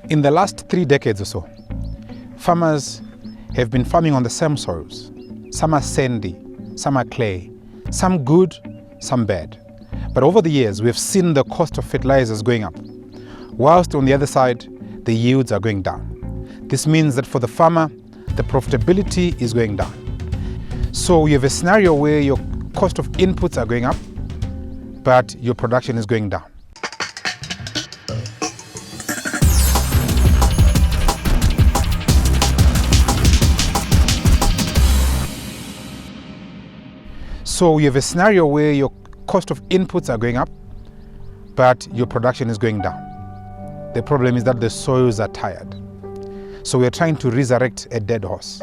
In the last 3 decades or so, farmers have been farming on the same soils. Some are sandy, some are clay, some good, some bad. But over the years, we've seen the cost of fertilizers going up, whilst on the other side, the yields are going down. This means that for the farmer, the profitability is going down. So you have a scenario where your cost of inputs are going up, but your production is going down. So you have a scenario where your cost of inputs are going up, but your production is going down. The problem is that the soils are tired. So we are trying to resurrect a dead horse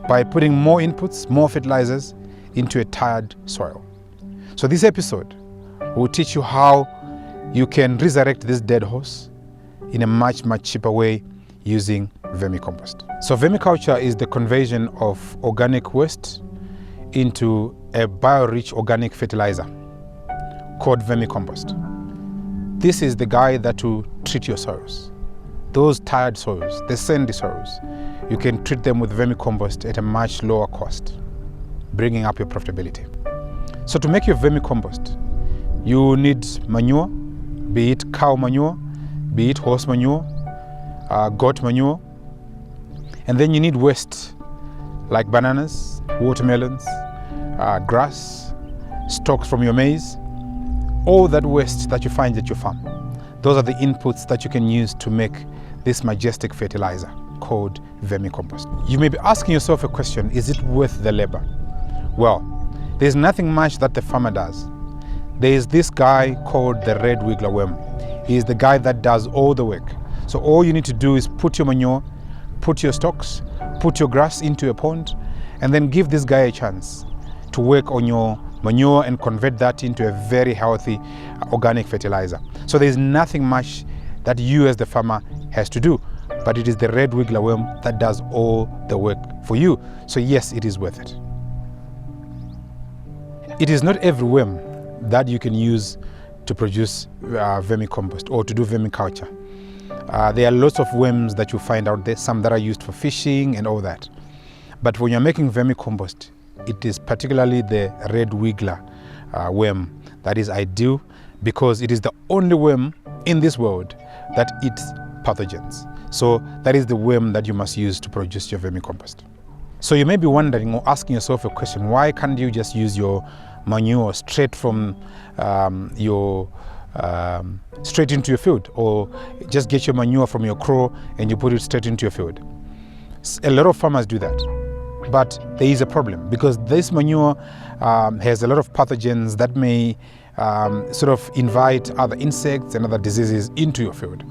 by putting more inputs, more fertilizers into a tired soil. So this episode will teach you how you can resurrect this dead horse in a much cheaper way using vermicompost. So vermiculture is the conversion of organic waste into a bio-rich organic fertilizer called vermicompost. This is the guy that will treat your soils. Those tired soils, the sandy soils, you can treat them with vermicompost at a much lower cost, bringing up your profitability. So to make your vermicompost, you need manure, be it cow manure, be it horse manure, goat manure, and then you need waste like bananas, watermelons, grass, stalks from your maize, all that waste that you find at your farm. Those are the inputs that you can use to make this majestic fertilizer called vermicompost. You may be asking yourself a question, is it worth the labor? Well, there's nothing much that the farmer does. There is this guy called the red wiggler worm. He is the guy that does all the work. So all you need to do is put your manure, put your stalks, put your grass into a pond, and then give this guy a chance to work on your manure and convert that into a very healthy organic fertilizer. So there's nothing much that you as the farmer has to do, but it is the red wiggler worm that does all the work for you. So yes, it is worth it. It is not every worm that you can use to produce vermicompost or to do vermiculture. There are lots of worms that you find out there, some that are used for fishing and all that. But when you're making vermicompost, it is particularly the red wiggler worm that is ideal, because it is the only worm in this world that eats pathogens. So that is the worm that you must use to produce your vermicompost. So you may be wondering or asking yourself a question, why can't you just use your manure straight from straight into your field, or just get your manure from your crow and you put it straight into your field? A lot of farmers do that. But there is a problem, because this manure has a lot of pathogens that may sort of invite other insects and other diseases into your field.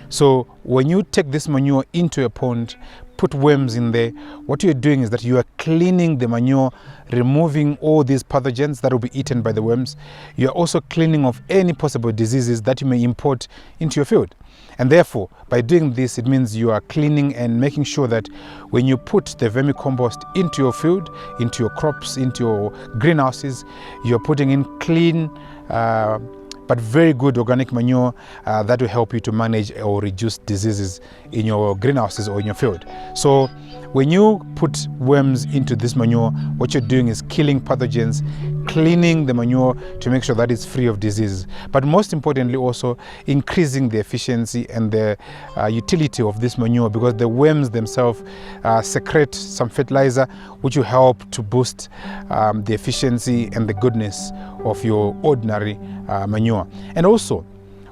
So when you take this manure into a pond, put worms in there, what you're doing is that you are cleaning the manure, removing all these pathogens that will be eaten by the worms. You're also cleaning off any possible diseases that you may import into your field. And therefore, by doing this, it means you are cleaning and making sure that when you put the vermicompost into your field, into your crops, into your greenhouses, you're putting in clean, but very good organic manure that will help you to manage or reduce diseases in your greenhouses or in your field. So when you put worms into this manure, what you're doing is killing pathogens, cleaning the manure to make sure that it's free of diseases. But most importantly also increasing the efficiency and the utility of this manure, because the worms themselves secrete some fertilizer which will help to boost the efficiency and the goodness of your ordinary manure. And also,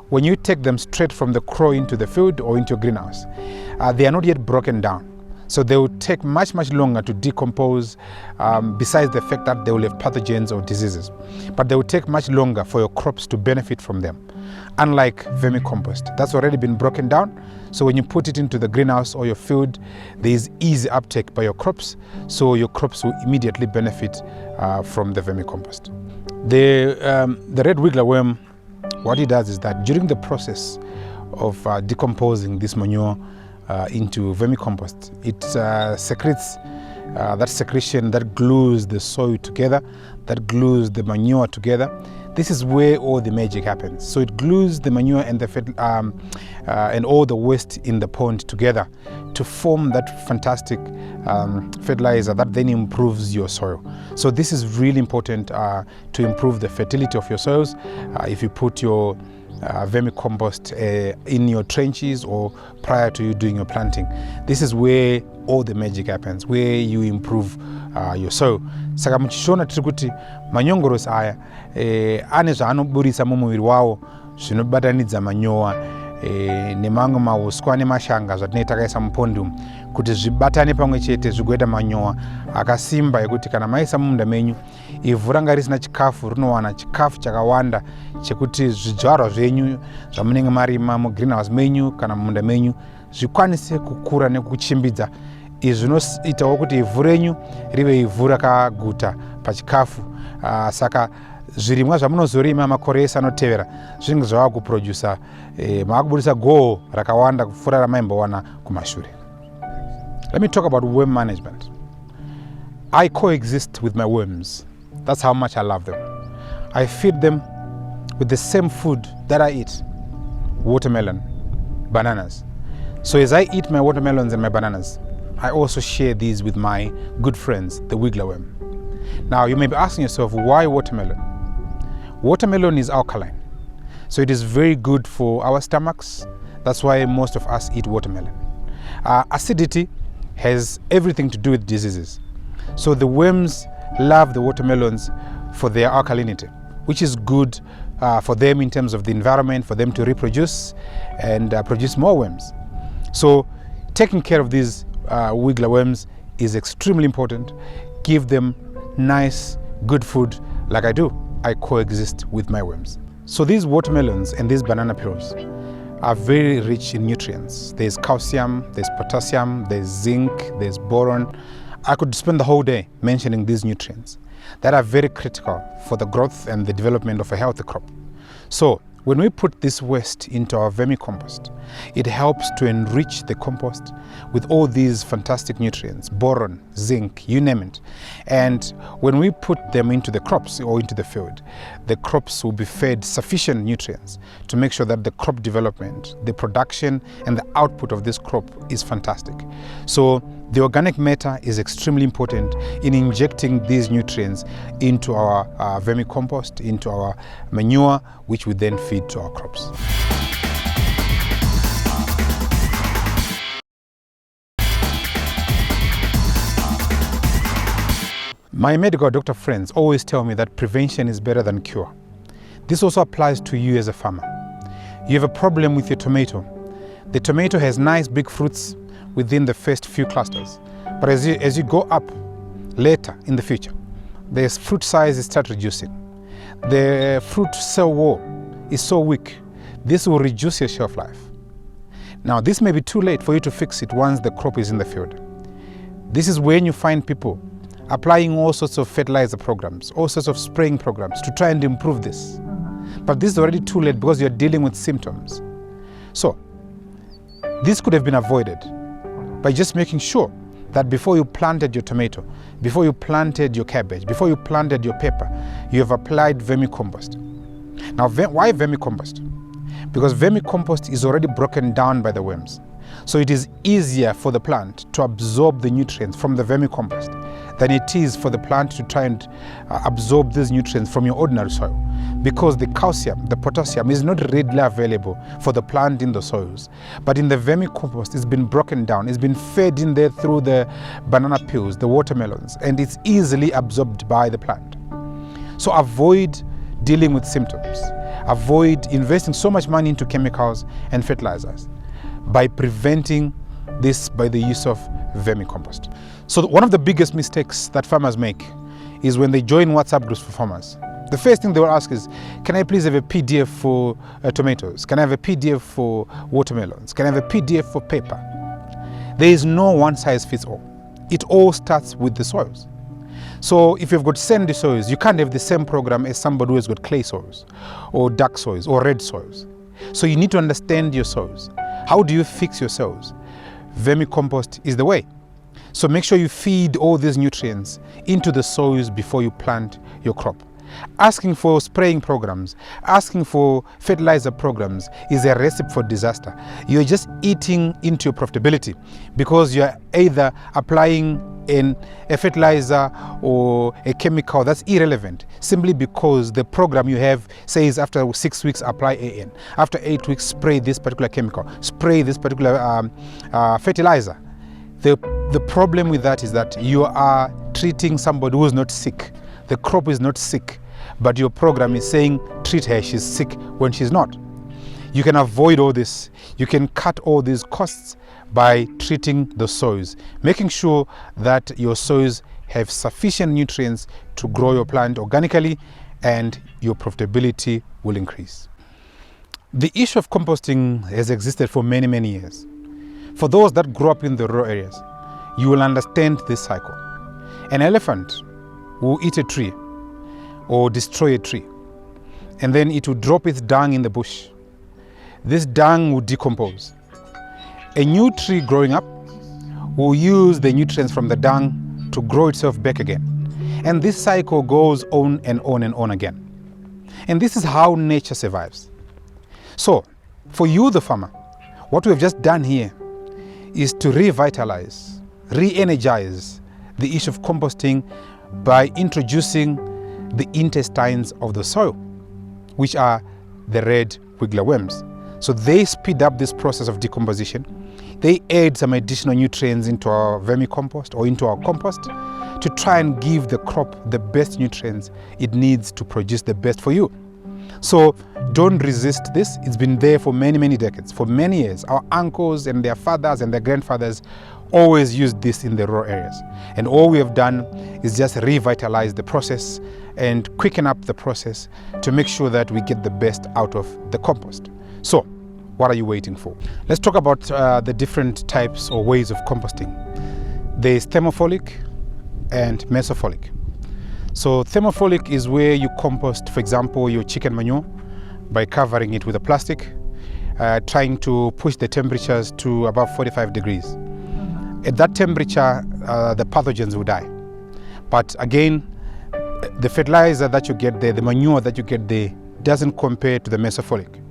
when you take them straight from the crow into the field or into your greenhouse, they are not yet broken down. So they will take much longer to decompose, besides the fact that they will have pathogens or diseases. But they will take much longer for your crops to benefit from them. Unlike vermicompost, that's already been broken down. So when you put it into the greenhouse or your field, there is easy uptake by your crops. So your crops will immediately benefit from the vermicompost. The red wiggler worm, what it does is that during the process of decomposing this manure into vermicompost, it secretes that secretion that glues the soil together, that glues the manure together, This is where all the magic happens. So it glues the manure and and all the waste in the pond together to form that fantastic fertilizer that then improves your soil. So this is really important to improve the fertility of your soils. If you put your vermicompost in your trenches or prior to you doing your planting, this is where all the magic happens, where you improve your soil. Saka muchishona tiri kuti manyongorosi aya ane zvaanoburisa mumuviri wawo zvinobatanidza manyowa nemamwe mauswa nemashanga zvatinenge takaisa mupondi umu kuti zvibatane pamwe chete zvigoita manyowa akasimba ekuti kana maisa mumunda menyu ivhu ranga risina chikafu rinowana chikafu chakawanda chekuti zvidyarwa zvenyu zvamunenge marima mugreenhouse menyu kana mumunda menyu zvikwanise kukura nekuchimbidza. Izvi zvinoitawo kuti ivhu renyu rive ivhu rakaguta pachikafu. Saka zvirimwa zvamunozorima makore ese anotevera zvinenge zvava kuprodusa maakubudisa goho rakawanda kupfuura ramaimbowana kumashure. Let me talk about worm management. I coexist with my worms. That's how much I love them. I feed them with the same food that I eat, watermelon, bananas. So as I eat my watermelons and my bananas, I also share these with my good friends, the wiggler worm. Now you may be asking yourself, why watermelon? Watermelon is alkaline, so it is very good for our stomachs. That's why most of us eat watermelon. Acidity has everything to do with diseases. So the worms love the watermelons for their alkalinity, which is good for them in terms of the environment, for them to reproduce and produce more worms. So taking care of these wiggler worms is extremely important. Give them nice, good food like I do. I coexist with my worms. So these watermelons and these banana peels are very rich in nutrients. There's calcium, there's potassium, there's zinc, there's boron. I could spend the whole day mentioning these nutrients that are very critical for the growth and the development of a healthy crop. So when we put this waste into our vermicompost, it helps to enrich the compost with all these fantastic nutrients, boron, zinc, you name it. And when we put them into the crops or into the field, the crops will be fed sufficient nutrients to make sure that the crop development, the production and the output of this crop is fantastic. So the organic matter is extremely important in injecting these nutrients into our vermicompost, into our manure, which we then feed to our crops. My medical doctor friends always tell me that prevention is better than cure. This also applies to you as a farmer. You have a problem with your tomato. The tomato has nice big fruits within the first few clusters, but as you go up later in the future, the fruit size starts reducing. The fruit cell wall is so weak, this will reduce your shelf life. Now this may be too late for you to fix it once the crop is in the field. This is when you find people applying all sorts of fertilizer programs, all sorts of spraying programs to try and improve this. But this is already too late because you're dealing with symptoms. So this could have been avoided by just making sure that before you planted your tomato, before you planted your cabbage, before you planted your pepper, you have applied vermicompost. Now why vermicompost? Because vermicompost is already broken down by the worms. So it is easier for the plant to absorb the nutrients from the vermicompost than it is for the plant to try and absorb these nutrients from your ordinary soil, because the calcium, the potassium is not readily available for the plant in the soils. But in the vermicompost, it's been broken down, it's been fed in there through the banana peels, the watermelons, and it's easily absorbed by the plant. So avoid dealing with symptoms. Avoid investing so much money into chemicals and fertilizers by preventing this by the use of vermicompost. So one of the biggest mistakes that farmers make is when they join WhatsApp groups for farmers. The first thing they will ask is, can I please have a PDF for tomatoes? Can I have a PDF for watermelons? Can I have a PDF for pepper? There is no one size fits all. It all starts with the soils. So if you've got sandy soils, you can't have the same program as somebody who has got clay soils or dark soils or red soils. So you need to understand your soils. How do you fix your soils? Vermicompost is the way. So make sure you feed all these nutrients into the soils before you plant your crop. Asking for spraying programs, asking for fertilizer programs is a recipe for disaster. You're just eating into your profitability because you're either applying in a fertilizer or a chemical that's irrelevant simply because the program you have says after 6 weeks apply AN, after 8 weeks spray this particular chemical, spray this particular fertilizer. The problem with that is that you are treating somebody who is not sick. The crop is not sick, but your program is saying treat her, she's sick, when she's not. You can avoid all this. You can cut all these costs by treating the soils, making sure that your soils have sufficient nutrients to grow your plant organically, and your profitability will increase. The issue of composting has existed for many, many years. For those that grew up in the rural areas, you will understand this cycle. An elephant will eat a tree or destroy a tree, and then it will drop its dung in the bush. This dung will decompose. A new tree growing up will use the nutrients from the dung to grow itself back again. And this cycle goes on and on and on again. And this is how nature survives. So, for you, the farmer, what we have just done here is to revitalize, re-energize the issue of composting by introducing the intestines of the soil, which are the red wiggler worms. So they speed up this process of decomposition. They add some additional nutrients into our vermicompost or into our compost to try and give the crop the best nutrients it needs to produce the best for you. So don't resist this. It's been there for many, many decades, for many years. Our uncles and their fathers and their grandfathers always used this in the rural areas. And all we have done is just revitalize the process and quicken up the process to make sure that we get the best out of the compost. So, what are you waiting for? Let's talk about the different types or ways of composting. There's thermophilic and mesophilic. So thermophilic is where you compost, for example, your chicken manure by covering it with a plastic, trying to push the temperatures to above 45 degrees. At that temperature, the pathogens will die. But again, the fertilizer that you get there, the manure that you get there, doesn't compare to the mesophilic.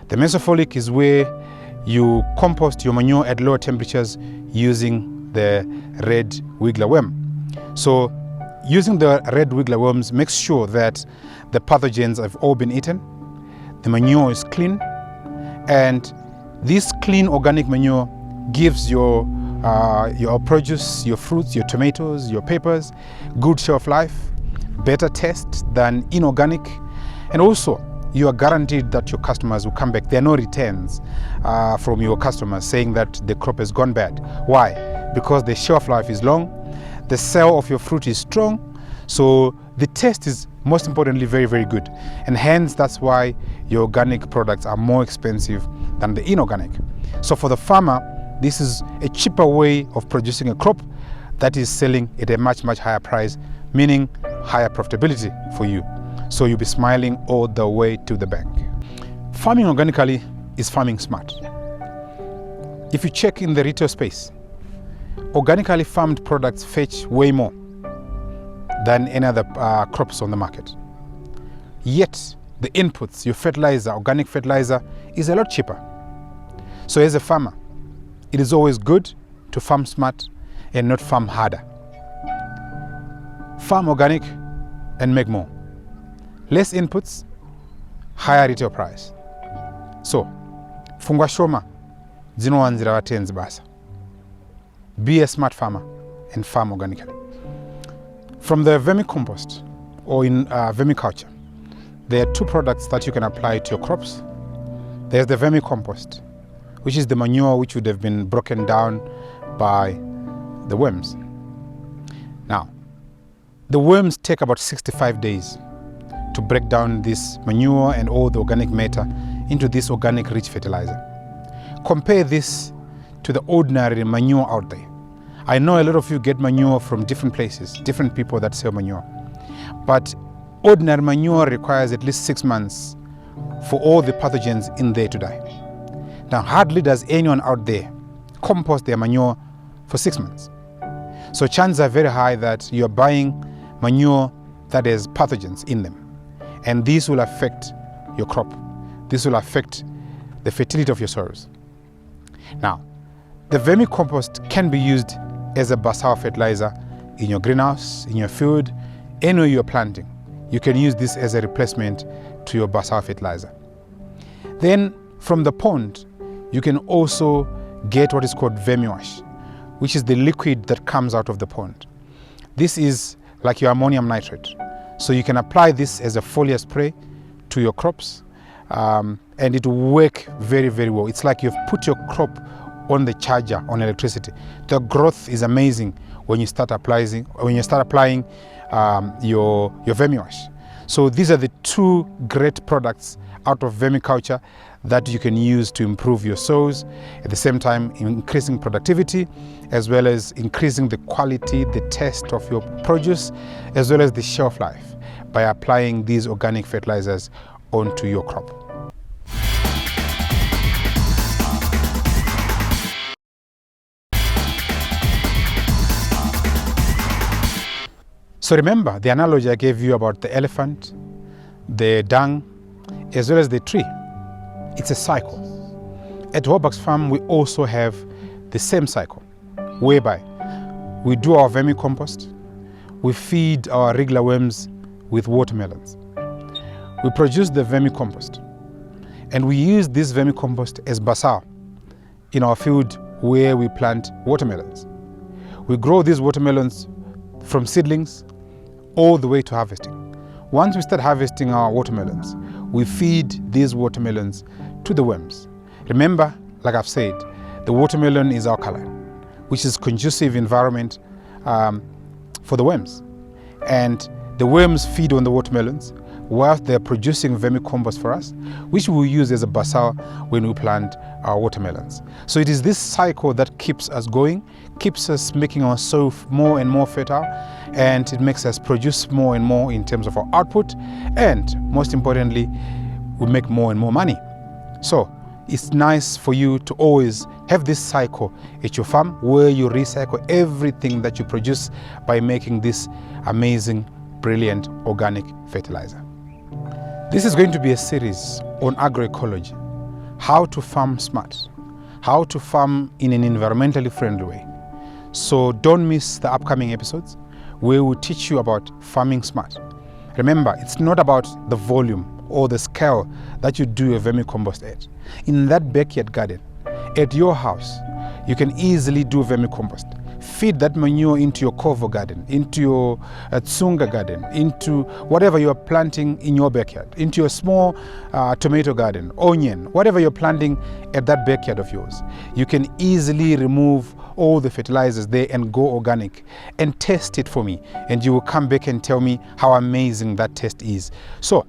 The mesophilic is where you compost your manure at lower temperatures using the red wiggler worm. So using the red wiggler worms makes sure that the pathogens have all been eaten, the manure is clean, and this clean organic manure gives your produce, your fruits, your tomatoes, your peppers, good shelf life, better taste than inorganic, and also you are guaranteed that your customers will come back. There are no returns from your customers saying that the crop has gone bad. Why? Because the shelf life is long, the cell of your fruit is strong, so the taste is most importantly very, very good. And hence that's why your organic products are more expensive than the inorganic. So for the farmer, this is a cheaper way of producing a crop that is selling at a much, much higher price, meaning higher profitability for you. So you'll be smiling all the way to the bank. Farming organically is farming smart. If you check in the retail space, organically farmed products fetch way more than any other crops on the market. Yet the inputs, your fertilizer, organic fertilizer, is a lot cheaper. So as a farmer, it is always good to farm smart and not farm harder. Farm organic and make more. Less inputs, higher retail price. So, fungwa shoma, zinowanzira watenzi basa. Be a smart farmer and farm organically. From the vermicompost or in vermiculture, there are two products that you can apply to your crops. There's the vermicompost, which is the manure which would have been broken down by the worms. Now, the worms take about 65 days to break down this manure and all the organic matter into this organic rich fertilizer. Compare this to the ordinary manure out there. I know a lot of you get manure from different places, different people that sell manure. But ordinary manure requires at least 6 months for all the pathogens in there to die. Now, hardly does anyone out there compost their manure for 6 months. So chances are very high that you're buying manure that has pathogens in them. And this will affect your crop. This will affect the fertility of your soils. Now, the vermicompost can be used as a basal fertilizer in your greenhouse, in your field, anywhere you're planting. You can use this as a replacement to your basal fertilizer. Then from the pond, you can also get what is called vermiwash, which is the liquid that comes out of the pond. This is like your ammonium nitrate. So you can apply this as a foliar spray to your crops, and it will work very, very well. It's like you've put your crop on the charger on electricity. The growth is amazing when you start applying your vermiwash. So these are the two great products out of vermiculture that you can use to improve your soils, at the same time increasing productivity, as well as increasing the quality, the taste of your produce, as well as the shelf life by applying these organic fertilizers onto your crop. So remember the analogy I gave you about the elephant, the dung, as well as the tree. It's a cycle. At Warbucks Farm, we also have the same cycle, whereby we do our vermicompost, we feed our regular worms with watermelons. We produce the vermicompost, and we use this vermicompost as basal in our field where we plant watermelons. We grow these watermelons from seedlings all the way to harvesting. Once we start harvesting our watermelons, we feed these watermelons to the worms. Remember, like I've said, the watermelon is alkaline, which is conducive environment for the worms. And the worms feed on the watermelons whilst they're producing vermicompost for us, which we will use as a basal when we plant our watermelons. So it is this cycle that keeps us going, keeps us making our soil more and more fertile, and it makes us produce more and more in terms of our output, and most importantly, we make more and more money. So it's nice for you to always have this cycle at your farm where you recycle everything that you produce by making this amazing, brilliant organic fertilizer. This is going to be a series on agroecology, how to farm smart, how to farm in an environmentally friendly way. So don't miss the upcoming episodes where we'll teach you about farming smart. Remember, it's not about the volume or the scale that you do a vermicompost at. In that backyard garden, at your house, you can easily do vermicompost. Feed that manure into your cover garden, into your tsunga garden, into whatever you're planting in your backyard, into your small tomato garden, onion, whatever you're planting at that backyard of yours. You can easily remove all the fertilizers there and go organic and test it for me. And you will come back and tell me how amazing that test is. So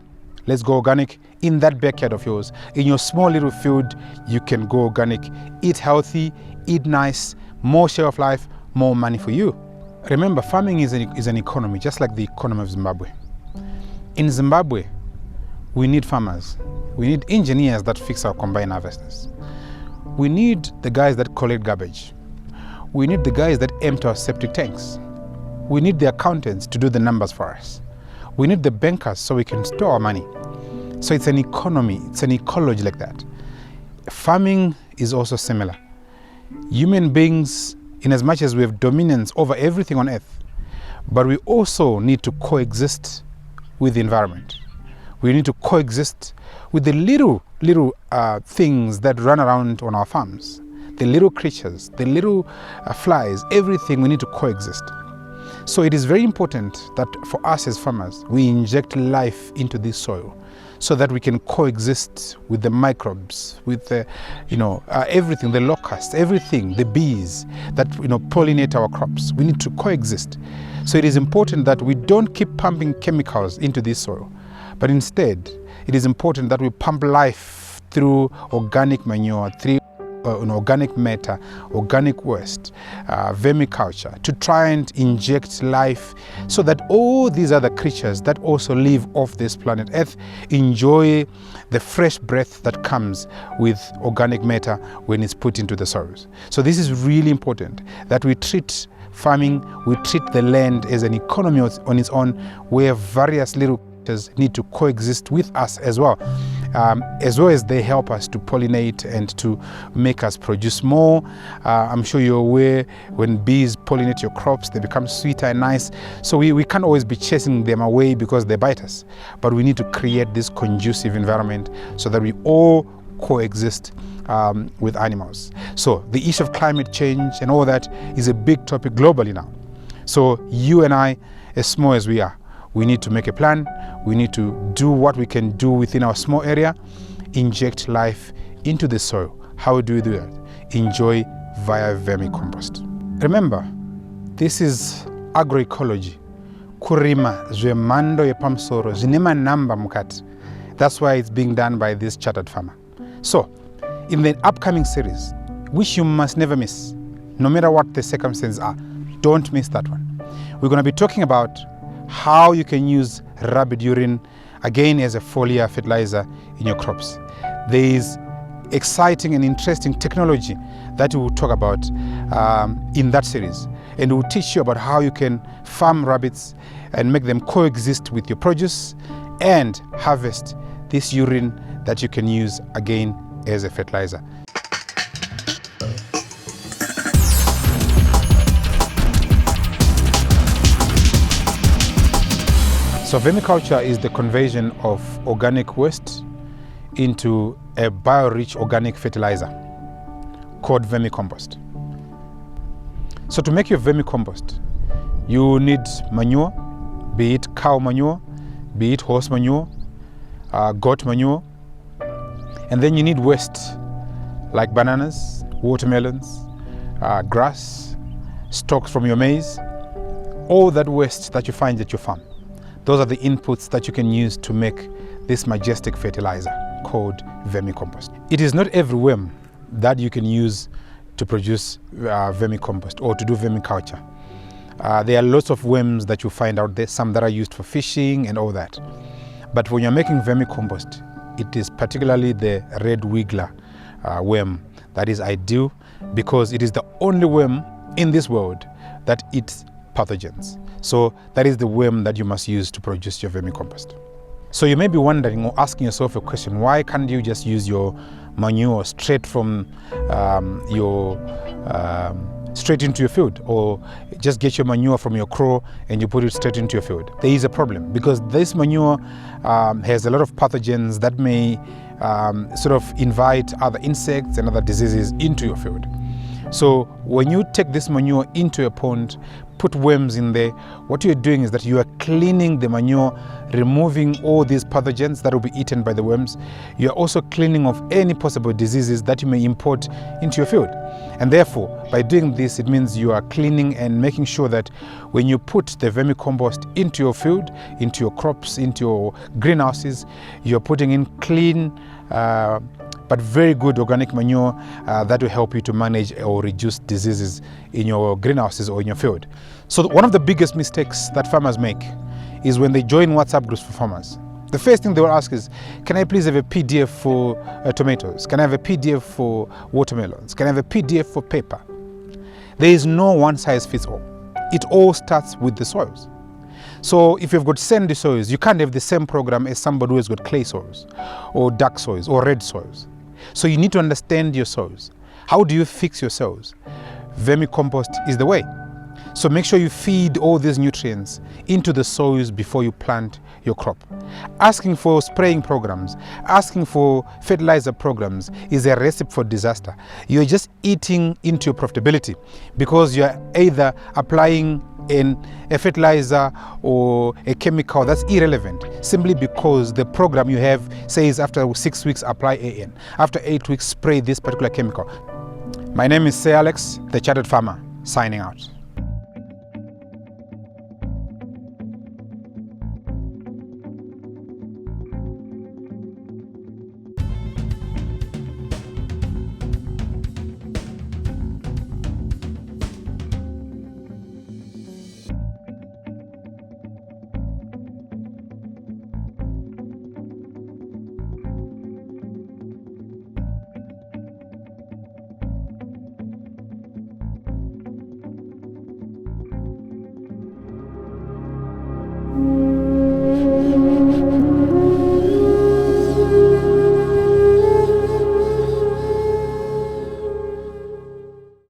let's go organic in that backyard of yours. In your small little field, you can go organic, eat healthy, eat nice, more shelf life, more money for you. Remember, farming is an economy, just like the economy of Zimbabwe. In Zimbabwe, we need farmers. We need engineers that fix our combine harvesters. We need the guys that collect garbage. We need the guys that empty our septic tanks. We need the accountants to do the numbers for us. We need the bankers so we can store our money. So it's an economy, it's an ecology like that. Farming is also similar. Human beings, in as much as we have dominance over everything on earth, but we also need to coexist with the environment. We need to coexist with the little things that run around on our farms, the little creatures, the little flies, everything. We need to coexist. So it is very important that for us as farmers, we inject life into this soil so that we can coexist with the microbes, with the, everything, the locusts, everything, the bees that pollinate our crops. We need to coexist. So it is important that we don't keep pumping chemicals into this soil, but instead it is important that we pump life through organic manure, through organic matter, organic waste, vermiculture, to try and inject life so that all these other creatures that also live off this planet Earth enjoy the fresh breath that comes with organic matter when it's put into the soils. So this is really important, that we treat farming, we treat the land as an economy on its own, where various little need to coexist with us as well as they help us to pollinate and to make us produce more. I'm sure you're aware, when bees pollinate your crops, they become sweeter and nice. So we can't always be chasing them away because they bite us, but we need to create this conducive environment so that we all coexist with animals. So the issue of climate change and all that is a big topic globally now. So you and I, as small as we are, we need to make a plan. We need to do what we can do within our small area, inject life into the soil. How do we do that? Enjoy via vermicompost. Remember, this is agroecology. Kurima zwemando yepamsoro zinema namba mukati. That's why it's being done by this chartered farmer. So, in the upcoming series, which you must never miss, no matter what the circumstances are, don't miss that one. We're going to be talking about how you can use rabbit urine again as a foliar fertilizer in your crops. There is exciting and interesting technology that we will talk about in that series, and we'll teach you about how you can farm rabbits and make them coexist with your produce and harvest this urine that you can use again as a fertilizer. So vermiculture is the conversion of organic waste into a bio-rich organic fertilizer called vermicompost. So to make your vermicompost, you need manure, be it cow manure, be it horse manure, goat manure, and then you need waste like bananas, watermelons, grass, stalks from your maize, all that waste that you find at your farm. Those are the inputs that you can use to make this majestic fertilizer called vermicompost. It is not every worm that you can use to produce vermicompost or to do vermiculture. There are lots of worms that you find out there, some that are used for fishing and all that. But when you're making vermicompost, it is particularly the red wiggler worm that is ideal, because it is the only worm in this world that eats pathogens. So that is the worm that you must use to produce your vermicompost. So you may be wondering or asking yourself a question, why can't you just use your manure straight from straight into your field, or just get your manure from your crow and you put it straight into your field? There is a problem, because this manure has a lot of pathogens that may sort of invite other insects and other diseases into your field. So when you take this manure into a pond, put worms in there, what you're doing is that you are cleaning the manure, removing all these pathogens that will be eaten by the worms. You're also cleaning off any possible diseases that you may import into your field. And therefore, by doing this, it means you are cleaning and making sure that when you put the vermicompost into your field, into your crops, into your greenhouses, you're putting in clean, but very good organic manure that will help you to manage or reduce diseases in your greenhouses or in your field. So one of the biggest mistakes that farmers make is when they join WhatsApp groups for farmers. The first thing they will ask is, can I please have a PDF for tomatoes? Can I have a PDF for watermelons? Can I have a PDF for pepper? There is no one size fits all. It all starts with the soils. So if you've got sandy soils, you can't have the same program as somebody who has got clay soils or dark soils or red soils. So you need to understand your soils. How do you fix your soils? Vermicompost is the way. So make sure you feed all these nutrients into the soils before you plant your crop. Asking for spraying programs, asking for fertilizer programs is a recipe for disaster. You're just eating into your profitability, because you're either applying a fertilizer or a chemical that's irrelevant, simply because the program you have says after 6 weeks apply AN, after 8 weeks spray this particular chemical. My name is Sir Alex, the Chartered Farmer, signing out.